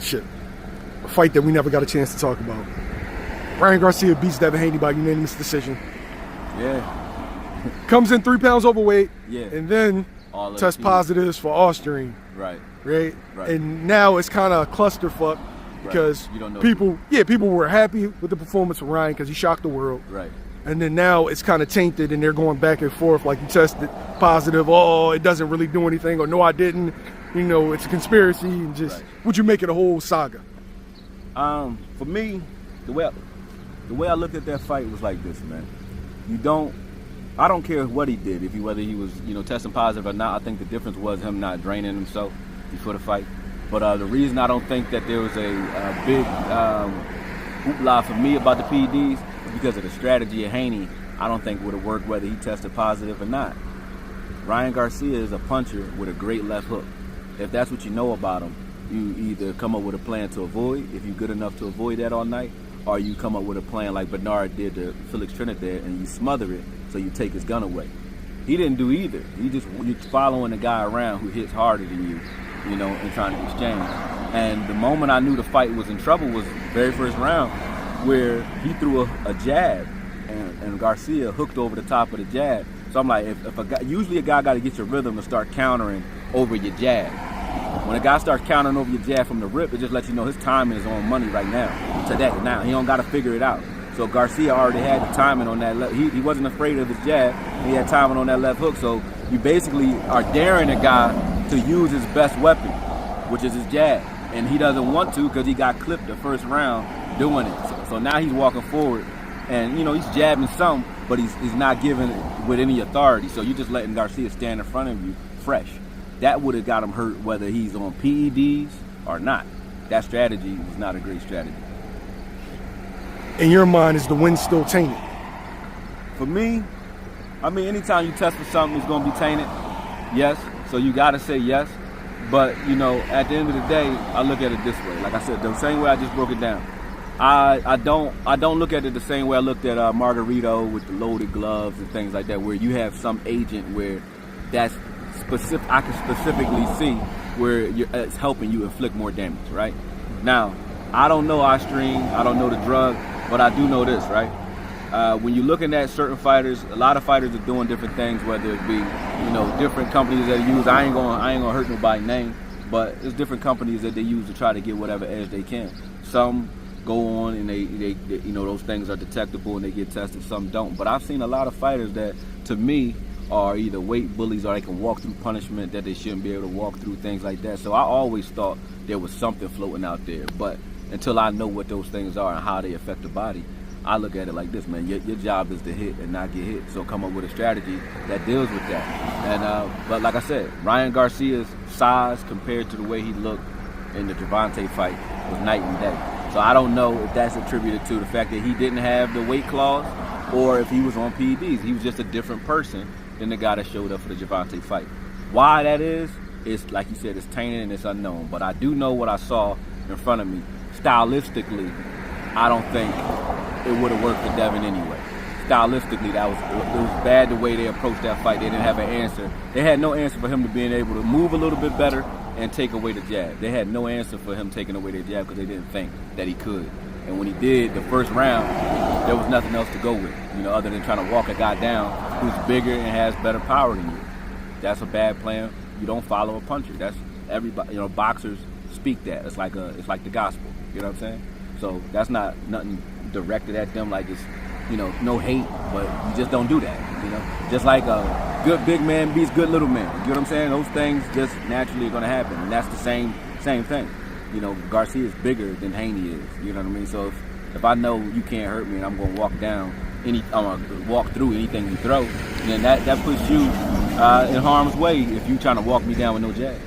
shit, a fight that we never got a chance to talk about. Ryan Garcia beats Devin Haney by unanimous decision. Yeah. Comes in 3 pounds overweight. Yeah. And then tests positives for Ostarine. Right. Right. And now it's kind of a clusterfuck because you don't know people were happy with the performance of Ryan because he shocked the world. Right. And then now it's kind of tainted and they're going back and forth like you tested positive, oh, it doesn't really do anything, or no, I didn't. You know, it's a conspiracy, and just would you make it a whole saga? For me, the way I looked at that fight was like this, man. I don't care what he did, whether he was, testing positive or not. I think the difference was him not draining himself before the fight. But the reason I don't think that there was a big hoopla for me about the PEDs is because of the strategy of Haney. I don't think would have worked whether he tested positive or not. Ryan Garcia is a puncher with a great left hook. If that's what you know about him, you either come up with a plan to avoid, if you're good enough to avoid that all night, or you come up with a plan like Bernard did to Felix Trinidad and you smother it so you take his gun away. He didn't do either. You're following a guy around who hits harder than you, and trying to exchange. And the moment I knew the fight was in trouble was the very first round where he threw a jab and Garcia hooked over the top of the jab. So I'm like, usually a guy got to get your rhythm to start countering over your jab. When a guy starts countering over your jab from the rip, it just lets you know his timing is on money right now. Now he don't got to figure it out. So Garcia already had the timing on that. He wasn't afraid of his jab. He had timing on that left hook. So you basically are daring a guy to use his best weapon, which is his jab, and he doesn't want to because he got clipped the first round doing it. So now he's walking forward, and he's jabbing some, but he's not giving it with any authority. So you're just letting Garcia stand in front of you fresh. That would have got him hurt whether he's on PEDs or not. That strategy was not a great strategy. In your mind, is the win still tainted? For me, anytime you test for something, it's going to be tainted. Yes. So you got to say yes. But, at the end of the day, I look at it this way. Like I said, the same way I just broke it down. I don't look at it the same way I looked at Margarito with the loaded gloves and things like that, where you have some agent where that's specific. I can specifically see where it's helping you inflict more damage, right? Now, I don't know Ostarine, I don't know the drug, but I do know this, right? When you're looking at certain fighters, a lot of fighters are doing different things, whether it be, different companies that use. I ain't gonna hurt nobody's name, but there's different companies that they use to try to get whatever edge they can. Some go on and they those things are detectable and they get tested. Some don't. But I've seen a lot of fighters that, to me, are either weight bullies or they can walk through punishment that they shouldn't be able to walk through, things like that. So I always thought there was something floating out there, but until I know what those things are and how they affect the body, I look at it like this, man. Your job is to hit and not get hit. So come up with a strategy that deals with that. And but like I said, Ryan Garcia's size compared to the way he looked in the Gervonta fight was night and day. So I don't know if that's attributed to the fact that he didn't have the weight clause or if he was on PEDs. He was just a different person than the guy that showed up for the Gervonta fight. Why that is like you said, it's tainted and it's unknown. But I do know what I saw in front of me. Stylistically, I don't think it would have worked for Devin anyway. Stylistically, it was bad the way they approached that fight. They didn't have an answer. They had no answer for him to being able to move a little bit better and take away the jab. They had no answer for him taking away the jab because they didn't think that he could. And when he did the first round, there was nothing else to go with, other than trying to walk a guy down who's bigger and has better power than you. That's a bad plan. You don't follow a puncher. That's everybody. Boxers speak that. It's like the gospel. You know what I'm saying? So that's not nothing directed at them like it's, no hate, but you just don't do that. Just like a good big man beats good little man. You know what I'm saying? Those things just naturally are going to happen, and that's the same thing. Garcia is bigger than Haney is. You know what I mean? So if I know you can't hurt me and I'm going to walk through anything you throw, then that puts you in harm's way if you're trying to walk me down with no jab.